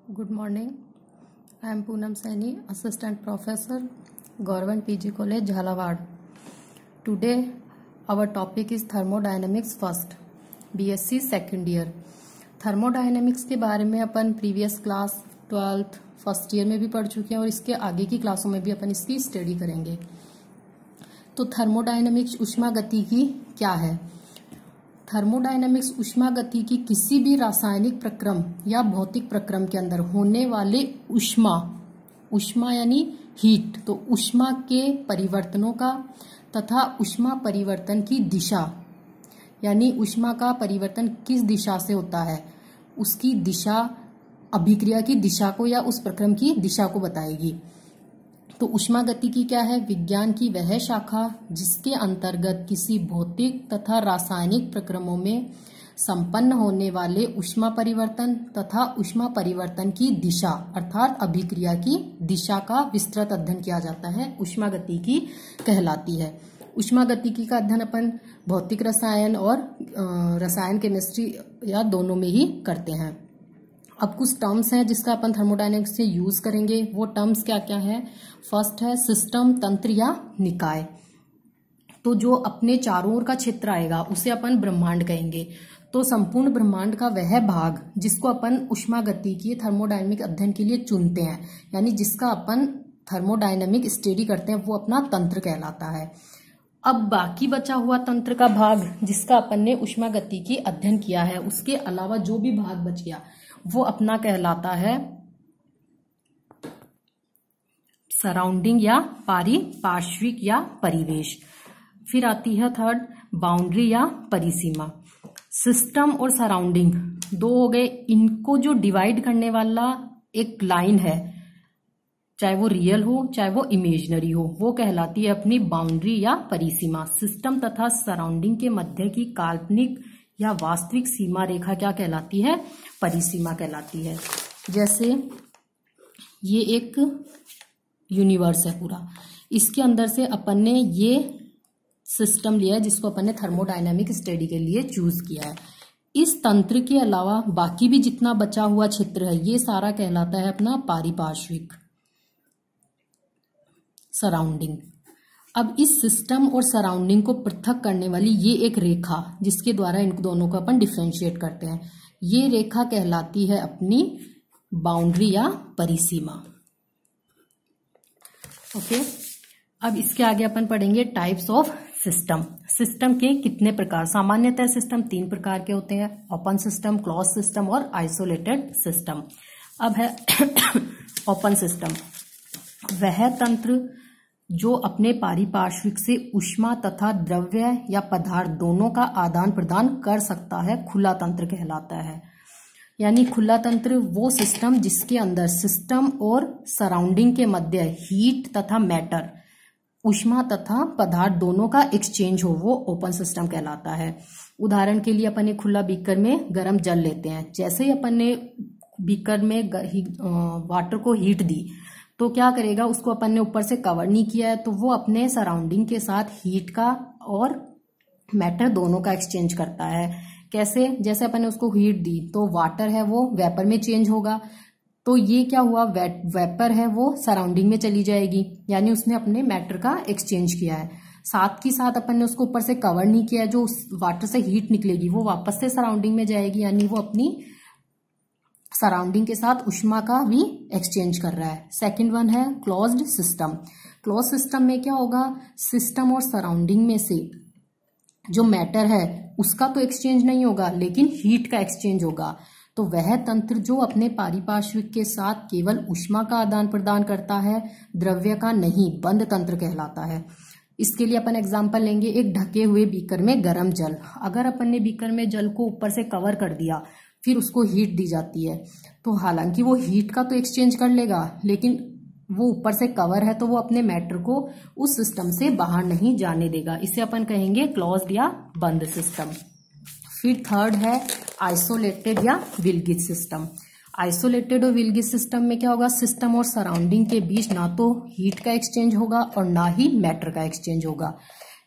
Good morning. I am Poonam Saini, Assistant Professor, Government PG College, Jhalawad. Today, our topic is Thermodynamics First, BSc Second Year. Thermodynamics के बारे में अपन previous class 12th first year में भी पढ़ चुके हैं और इसके आगे की क्लासों में भी अपन इसकी स्टडी करेंगे। तो थर्मोडायनेमिक्स ऊष्मागतिकी क्या है? थर्मोडायनेमिक्स ऊष्मागतिकी किसी भी रासायनिक प्रक्रम या भौतिक प्रक्रम के अंदर होने वाले ऊष्मा यानी हीट, तो ऊष्मा के परिवर्तनों का तथा ऊष्मा परिवर्तन की दिशा यानी ऊष्मा का परिवर्तन किस दिशा से होता है उसकी दिशा, अभिक्रिया की दिशा को या उस प्रक्रम की दिशा को बताएगी। तो ऊष्मागतिकी क्या है? विज्ञान की वह शाखा जिसके अंतर्गत किसी भौतिक तथा रासायनिक प्रक्रमों में संपन्न होने वाले ऊष्मा परिवर्तन तथा ऊष्मा परिवर्तन की दिशा अर्थात अभिक्रिया की दिशा का विस्तृत अध्ययन किया जाता है, ऊष्मागतिकी कहलाती है। ऊष्मागतिकी का अध्ययन अपन भौतिक रसायन और रसायन केमिस्ट्री या दोनों में ही करते हैं। अब कुछ टर्म्स हैं जिसका अपन थर्मोडायनेमिक्स से यूज करेंगे। वो टर्म्स क्या क्या है? फर्स्ट है सिस्टम, तंत्र या निकाय। तो जो अपने चारों ओर का क्षेत्र आएगा उसे अपन ब्रह्मांड कहेंगे। तो संपूर्ण ब्रह्मांड का वह भाग जिसको अपन ऊष्मागतिकीय थर्मोडायनेमिक अध्ययन के लिए चुनते हैं, यानी जिसका अपन थर्मोडायनेमिक स्टडी करते हैं, वो अपना तंत्र कहलाता है। अब बाकी बचा हुआ तंत्र का भाग जिसका अपन ने ऊष्मागतिकीय अध्ययन किया है, उसके अलावा जो भी भाग बच गया वो अपना कहलाता है सराउंडिंग या पारिपार्श्विक या परिवेश। फिर आती है थर्ड बाउंड्री या परिसीमा। सिस्टम और सराउंडिंग दो हो गए, इनको जो डिवाइड करने वाला एक लाइन है, चाहे वो रियल हो चाहे वो इमेजिनरी हो, वो कहलाती है अपनी बाउंड्री या परिसीमा। सिस्टम तथा सराउंडिंग के मध्य की काल्पनिक या वास्तविक सीमा रेखा क्या कहलाती है? परिसीमा कहलाती है। जैसे ये एक यूनिवर्स है पूरा, इसके अंदर से अपन ने ये सिस्टम लिया है जिसको अपन ने थर्मोडायनामिक स्टडी के लिए चूज किया है। इस तंत्र के अलावा बाकी भी जितना बचा हुआ क्षेत्र है ये सारा कहलाता है अपना पारिपार्श्विक, सराउंडिंग। अब इस सिस्टम और सराउंडिंग को पृथक करने वाली ये एक रेखा जिसके द्वारा इन दोनों को अपन डिफरेंशिएट करते हैं, ये रेखा कहलाती है अपनी बाउंड्री या परिसीमा। ओके, अब इसके आगे अपन पढ़ेंगे टाइप्स ऑफ सिस्टम। सिस्टम के कितने प्रकार? सामान्यतः सिस्टम 3 प्रकार के होते हैं, ओपन सिस्टम, क्लोज सिस्टम और आइसोलेटेड सिस्टम। अब है ओपन सिस्टम, वह तंत्र जो अपने पारिपार्श्विक से ऊष्मा तथा द्रव्य या पदार्थ दोनों का आदान प्रदान कर सकता है, खुला तंत्र कहलाता है। यानी खुला तंत्र वो सिस्टम जिसके अंदर सिस्टम और सराउंडिंग के मध्य हीट तथा मैटर, ऊष्मा तथा पदार्थ दोनों का एक्सचेंज हो, वो ओपन सिस्टम कहलाता है। उदाहरण के लिए अपन एक खुला बीकर में गर्म जल लेते हैं, जैसे ही अपन ने बीकर में वाटर को हीट दी तो क्या करेगा, उसको अपन ने ऊपर से कवर नहीं किया है तो वो अपने सराउंडिंग के साथ हीट का और मैटर दोनों का एक्सचेंज करता है। कैसे? जैसे अपन ने उसको हीट दी तो वाटर है वो वेपर में चेंज होगा, तो ये क्या हुआ, वेपर है वो सराउंडिंग में चली जाएगी, यानी उसने अपने मैटर का एक्सचेंज किया है। साथ ही साथ अपन ने उसको ऊपर से कवर नहीं किया है, जो वाटर से हीट निकलेगी वो वापस से सराउंडिंग में जाएगी, यानी वो अपनी सराउंडिंग के साथ ऊष्मा का भी एक्सचेंज कर रहा है। सेकंड वन है क्लोज्ड सिस्टम। क्लोज सिस्टम में क्या होगा, सिस्टम और सराउंडिंग में से जो मैटर है उसका तो एक्सचेंज नहीं होगा लेकिन हीट का एक्सचेंज होगा। तो वह तंत्र जो अपने पारिपार्श्विक के साथ केवल ऊष्मा का आदान प्रदान करता है, द्रव्य का नहीं, बंद तंत्र कहलाता है। इसके लिए अपन एग्जांपल लेंगे, एक ढके हुए बीकर में गर्म जल। अगर अपन ने बीकर में जल को ऊपर से कवर कर दिया फिर उसको हीट दी जाती है, तो हालांकि वो हीट का तो एक्सचेंज कर लेगा लेकिन वो ऊपर से कवर है तो वो अपने मैटर को उस सिस्टम से बाहर नहीं जाने देगा। इसे अपन कहेंगे क्लोज्ड या बंद सिस्टम। फिर थर्ड है आइसोलेटेड या विलगित सिस्टम। आइसोलेटेड और विलगित सिस्टम में क्या होगा, सिस्टम और सराउंडिंग के बीच ना तो हीट का एक्सचेंज होगा और ना ही मैटर का एक्सचेंज होगा।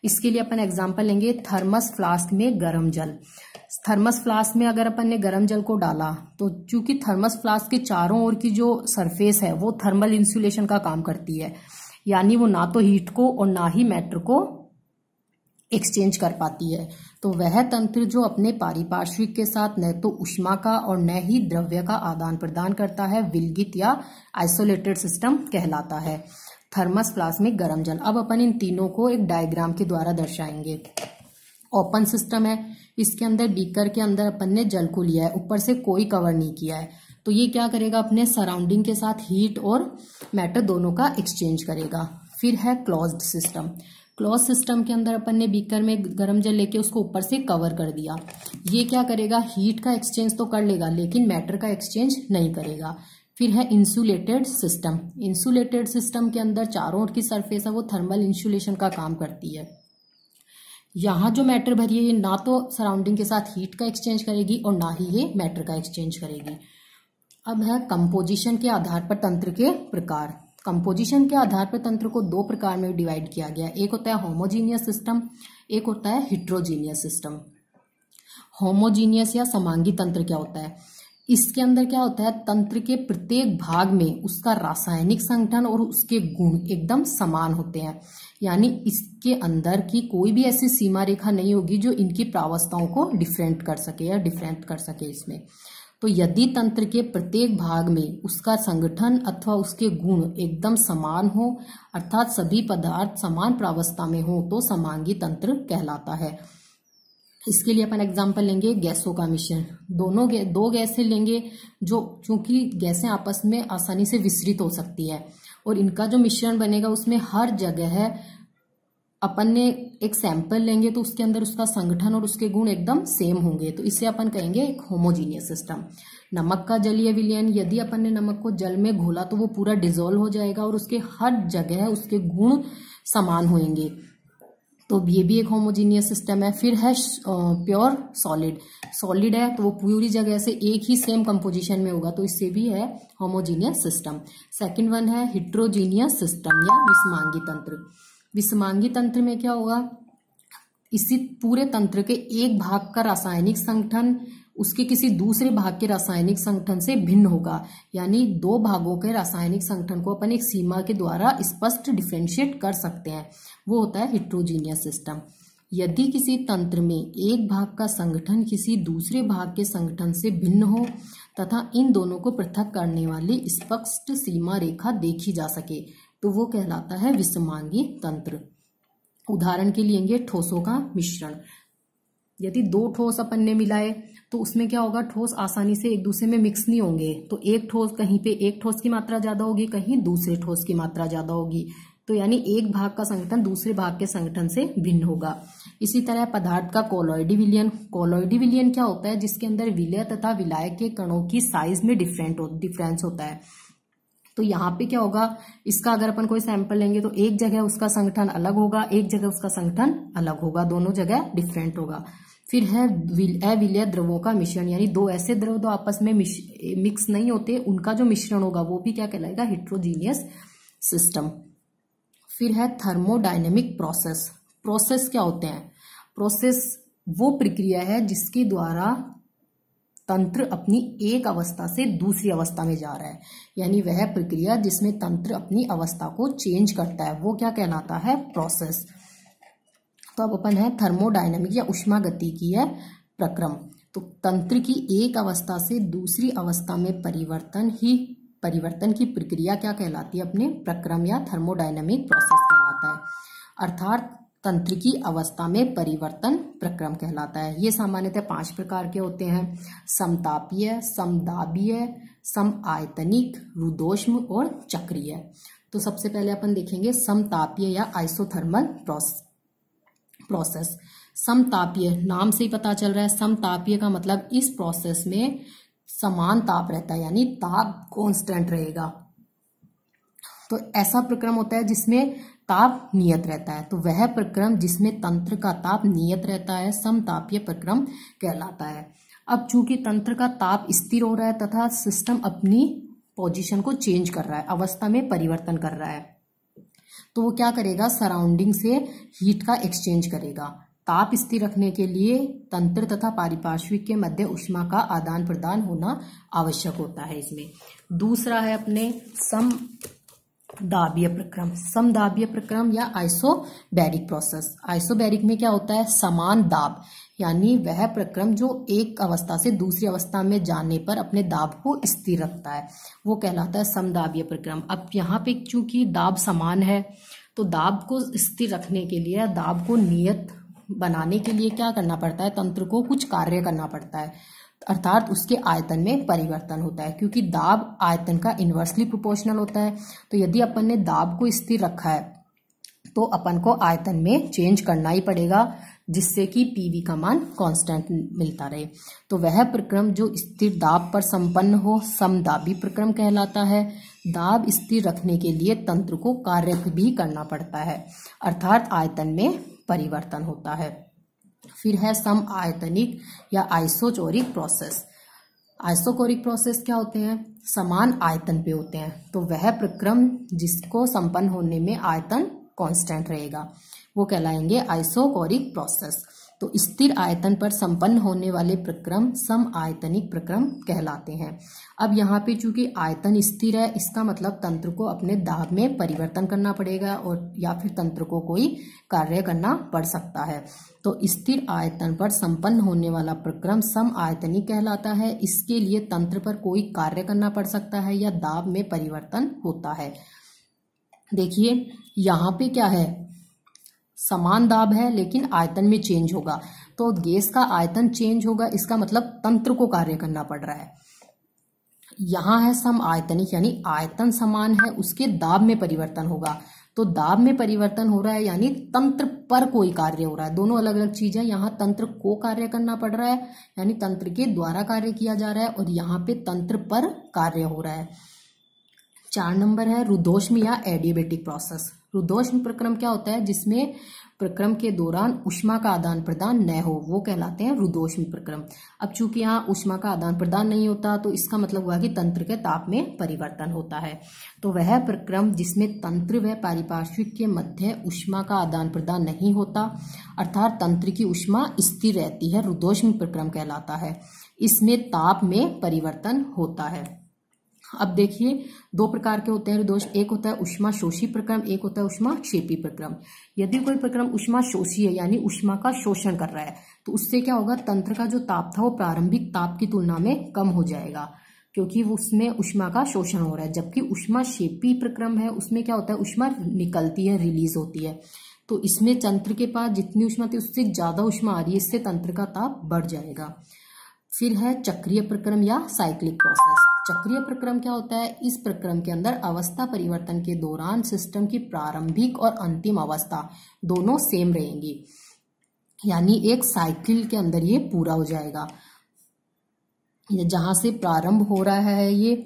इसके लिए अपन एग्जांपल लेंगे, थर्मस फ्लास्क में गर्म जल। थर्मस फ्लास्क में अगर अपन ने गर्म जल को डाला तो चूंकि थर्मस फ्लास्क के चारों ओर की जो सरफेस है वो थर्मल इंसुलेशन का काम करती है, यानी वो ना तो हीट को और ना ही मैटर को एक्सचेंज कर पाती है। तो वह तंत्र जो अपने पारिपार्श्विक के साथ न तो ऊष्मा का और न ही द्रव्य का आदान प्रदान करता है विलगित या आइसोलेटेड सिस्टम कहलाता है। थर्मस फ्लास्क में गर्म जल। अब अपन इन तीनों को एक डायग्राम के द्वारा दर्शाएंगे। ओपन सिस्टम है, इसके अंदर बीकर के अंदर अपन ने जल को लिया है, ऊपर से कोई कवर नहीं किया है, तो ये क्या करेगा, अपने सराउंडिंग के साथ हीट और मैटर दोनों का एक्सचेंज करेगा। फिर है क्लोज्ड सिस्टम। क्लोज सिस्टम के अंदर अपन ने बीकर में गर्म जल लेके उसको ऊपर से कवर कर दिया। ये क्या करेगा, हीट का एक्सचेंज तो कर लेगा लेकिन मैटर का एक्सचेंज नहीं करेगा। फिर है इंसुलेटेड सिस्टम। इंसुलेटेड सिस्टम के अंदर चारों ओर की सरफेस है वो थर्मल इंसुलेशन का काम करती है। यहाँ जो मैटर भरी है ये ना तो सराउंडिंग के साथ हीट का एक्सचेंज करेगी और ना ही ये मैटर का एक्सचेंज करेगी। अब है कंपोजिशन के आधार पर तंत्र के प्रकार। कंपोजिशन के आधार पर तंत्र को दो प्रकार में डिवाइड किया गया। एक होता है होमोजीनियस सिस्टम, एक होता है हिट्रोजीनियस सिस्टम। होमोजीनियस या समांगी तंत्र क्या होता है, इसके अंदर क्या होता है, तंत्र के प्रत्येक भाग में उसका रासायनिक संगठन और उसके गुण एकदम समान होते हैं, यानी इसके अंदर की कोई भी ऐसी सीमा रेखा नहीं होगी जो इनकी प्रावस्थाओं को डिफरेंट कर सके या डिफरेंट कर सके इसमें। तो यदि तंत्र के प्रत्येक भाग में उसका संगठन अथवा उसके गुण एकदम समान हो, अर्थात सभी पदार्थ समान प्रावस्था में हो, तो समांगी तंत्र कहलाता है। इसके लिए अपन एग्जांपल लेंगे गैसों का मिश्रण। दो गैसें लेंगे जो चूंकि गैसें आपस में आसानी से विसरित हो सकती है और इनका जो मिश्रण बनेगा उसमें हर जगह अपन ने एक सैंपल लेंगे तो उसके अंदर उसका संगठन और उसके गुण एकदम सेम होंगे, तो इसे अपन कहेंगे एक होमोजीनियस सिस्टम। नमक का जलीय विलयन, यदि अपन ने नमक को जल में घोला तो वो पूरा डिसॉल्व हो जाएगा और उसके हर जगह उसके गुण समान होंगे, तो ये भी एक होमोजीनियस सिस्टम है। फिर है प्योर सॉलिड। सॉलिड है तो वो पूरी जगह से एक ही सेम कंपोजिशन में होगा, तो इससे भी है होमोजीनियस सिस्टम। सेकंड वन है हिट्रोजीनियस सिस्टम या विषमांगी तंत्र। विषमांगी तंत्र में क्या होगा, इसी पूरे तंत्र के एक भाग का रासायनिक संगठन उसके किसी दूसरे भाग के रासायनिक संगठन से भिन्न होगा, यानी दो भागों के रासायनिक संगठन को अपन एक सीमा के द्वारा स्पष्ट डिफरेंशिएट कर सकते हैं, वो होता है हिट्रोजीनियस सिस्टम। यदि किसी तंत्र में एक भाग का संगठन किसी दूसरे भाग के संगठन से भिन्न हो तथा इन दोनों को पृथक करने वाली स्पष्ट सीमा रेखा देखी जा सके, तो वो कहलाता है विषमांगी तंत्र। उदाहरण के लिए ठोसों का मिश्रण। यदि दो ठोस अपन ने मिलाए तो उसमें क्या होगा, ठोस आसानी से एक दूसरे में मिक्स नहीं होंगे, तो एक ठोस कहीं पे एक ठोस की मात्रा ज्यादा होगी, कहीं दूसरे ठोस की मात्रा ज्यादा होगी, तो यानी एक भाग का संगठन दूसरे भाग के संगठन से भिन्न होगा। इसी तरह पदार्थ का कोलॉइडी विलयन। कोलॉइडी विलयन क्या होता है, जिसके अंदर विलय तथा विलायक के कणों की साइज में डिफरेंस होता है। तो यहाँ पे क्या होगा, इसका अगर अपन कोई सैंपल लेंगे तो एक जगह उसका संगठन अलग होगा, एक जगह उसका संगठन अलग होगा, दोनों जगह डिफरेंट होगा। फिर है अविलय द्रवों का मिश्रण, यानी दो ऐसे द्रव तो आपस में मिक्स नहीं होते, उनका जो मिश्रण होगा वो भी क्या कहलाएगा, हिट्रोजीनियस सिस्टम। फिर है थर्मोडायनेमिक प्रोसेस। प्रोसेस क्या होते हैं, प्रोसेस वो प्रक्रिया है जिसके द्वारा तंत्र अपनी एक अवस्था से दूसरी अवस्था में जा रहा है, यानी वह प्रक्रिया जिसमें तंत्र अपनी अवस्था को चेंज करता है वो क्या कहलाता है, प्रोसेस। तो अब अपन है थर्मोडायनेमिक या उष्मागतिकीय प्रक्रम। तो तंत्र की एक अवस्था से दूसरी अवस्था में परिवर्तन की प्रक्रिया क्या कहलाती है, अपने प्रक्रम या थर्मोडायनेमिक प्रोसेस कहलाता है, अर्थात तंत्र की अवस्था में परिवर्तन प्रक्रम कहलाता है। ये सामान्यतः 5 प्रकार के होते हैं, समतापीय, समदाबीय, समआयतनिक, रुद्धोष्म और चक्रीय। तो सबसे पहले अपन देखेंगे समतापीय या आइसोथर्मल प्रोसेस। समतापीय, नाम से ही पता चल रहा है, समतापीय का मतलब इस प्रोसेस में समान ताप रहता है, यानी ताप कांस्टेंट रहेगा। तो ऐसा प्रक्रम होता है जिसमें ताप नियत रहता है, तो वह प्रक्रम जिसमें तंत्र का ताप नियत रहता है समतापीय प्रक्रम कहलाता है। अब चूंकि तंत्र का ताप स्थिर हो रहा है तथा सिस्टम अपनी पोजीशन को चेंज कर रहा है, अवस्था में परिवर्तन कर रहा है, तो वो क्या करेगा, सराउंडिंग से हीट का एक्सचेंज करेगा ताप स्थिर रखने के लिए तंत्र तथा पारिपार्श्विक के मध्य ऊष्मा का आदान प्रदान होना आवश्यक होता है इसमें। दूसरा है अपने समदाबीय प्रक्रम। समदाबीय प्रक्रम या आइसोबैरिक प्रोसेस। आइसोबैरिक में क्या होता है, समान दाब, यानी वह प्रक्रम जो एक अवस्था से दूसरी अवस्था में जाने पर अपने दाब को स्थिर रखता है, वो कहलाता है समदाबीय प्रक्रम। अब यहाँ पे चूंकि दाब समान है तो दाब को स्थिर रखने के लिए, दाब को नियत बनाने के लिए क्या करना पड़ता है, तंत्र को कुछ कार्य करना पड़ता है, अर्थात उसके आयतन में परिवर्तन होता है। क्योंकि दाब आयतन का इन्वर्सली प्रोपोर्शनल होता है, तो यदि अपन ने दाब को स्थिर रखा है तो अपन को आयतन में चेंज करना ही पड़ेगा, जिससे कि पीवी का मान कांस्टेंट मिलता रहे। तो वह प्रक्रम जो स्थिर दाब पर संपन्न हो समदाबी प्रक्रम कहलाता है। दाब स्थिर रखने के लिए तंत्र को कार्य भी करना पड़ता है, अर्थात आयतन में परिवर्तन होता है। फिर है सम आयतनिक या आइसोचोरिक प्रोसेस। आइसोकोरिक प्रोसेस क्या होते हैं, समान आयतन पे होते हैं, तो वह प्रक्रम जिसको संपन्न होने में आयतन कांस्टेंट रहेगा वो कहलाएंगे आइसोकोरिक प्रोसेस। तो स्थिर आयतन पर संपन्न होने वाले प्रक्रम सम आयतनिक प्रक्रम कहलाते हैं। अब यहाँ पे चूंकि आयतन स्थिर है, इसका मतलब तंत्र को अपने दाब में परिवर्तन करना पड़ेगा और या फिर तंत्र को कोई कार्य करना पड़ सकता है। तो स्थिर आयतन पर संपन्न होने वाला प्रक्रम सम आयतनिक कहलाता है। इसके लिए तंत्र पर कोई कार्य करना पड़ सकता है या दाब में परिवर्तन होता है। देखिए यहाँ पे क्या है, समान दाब है लेकिन आयतन में चेंज होगा, तो गैस का आयतन चेंज होगा, इसका मतलब तंत्र को कार्य करना पड़ रहा है। यहाँ है सम आयतनिक, यानी आयतन समान है, उसके दाब में परिवर्तन होगा, तो दाब में परिवर्तन हो रहा है यानी तंत्र पर कोई कार्य हो रहा है। दोनों अलग अलग चीजें, यहाँ तंत्र को कार्य करना पड़ रहा है यानी तंत्र के द्वारा कार्य किया जा रहा है, और यहाँ पे तंत्र पर कार्य हो रहा है। 4 नंबर है रुद्धोष्म या एडियाबेटिक प्रोसेस। रुद्धोष्म प्रक्रम क्या होता है, जिसमें प्रक्रम के दौरान ऊष्मा का आदान प्रदान न हो, वो कहलाते हैं रुद्धोष्म प्रक्रम। अब चूंकि यहाँ ऊष्मा का आदान प्रदान नहीं होता तो इसका मतलब हुआ कि तंत्र के ताप में परिवर्तन होता है। तो वह प्रक्रम जिसमें तंत्र व पारिपार्श्विक के मध्य ऊष्मा का आदान प्रदान नहीं होता, अर्थात तंत्र की ऊष्मा स्थिर रहती है, रुद्धोष्म प्रक्रम कहलाता है। इसमें ताप में परिवर्तन होता है। अब देखिए 2 प्रकार के होते हैं रुद्धोष, एक होता है ऊष्मा शोषी प्रक्रम, एक होता है ऊष्मा क्षेपी प्रक्रम। यदि कोई प्रक्रम ऊष्मा शोषी है यानी ऊष्मा का शोषण कर रहा है, तो उससे क्या होगा, तंत्र का जो ताप था वो प्रारंभिक ताप की तुलना में कम हो जाएगा, क्योंकि वो उसमें ऊष्मा का शोषण हो रहा है। जबकि ऊष्मा क्षेपी प्रक्रम है, उसमें क्या होता है, ऊष्मा निकलती है, रिलीज होती है, तो इसमें तंत्र के पास जितनी ऊष्मा थी उससे ज्यादा ऊष्मा आ रही है, इससे तंत्र का ताप बढ़ जाएगा। फिर है चक्रीय प्रक्रम या साइक्लिक प्रोसेस। चक्रीय प्रक्रम क्या होता है, इस प्रक्रम के अंदर अवस्था परिवर्तन के दौरान सिस्टम की प्रारंभिक और अंतिम अवस्था दोनों सेम रहेंगी, यानी एक साइकिल के अंदर ये पूरा हो जाएगा। जहां से प्रारंभ हो रहा है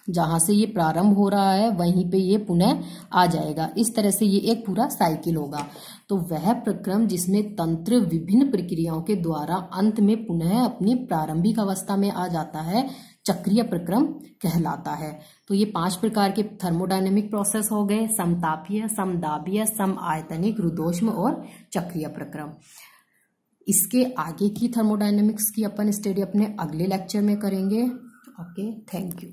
जहां से ये प्रारंभ हो रहा है वहीं पे ये पुनः आ जाएगा। इस तरह से ये एक पूरा साइकिल होगा। तो वह प्रक्रम जिसमें तंत्र विभिन्न प्रक्रियाओं के द्वारा अंत में पुनः अपनी प्रारंभिक अवस्था में आ जाता है, चक्रीय प्रक्रम कहलाता है। तो ये 5 प्रकार के थर्मोडायनेमिक प्रोसेस हो गए, समतापीय, समदाबीय, सम आयतनिक, रुद्धोष्म और चक्रीय प्रक्रम। इसके आगे की थर्मोडायनेमिक्स की अपन स्टडी अपने अगले लेक्चर में करेंगे। Okay, thank you.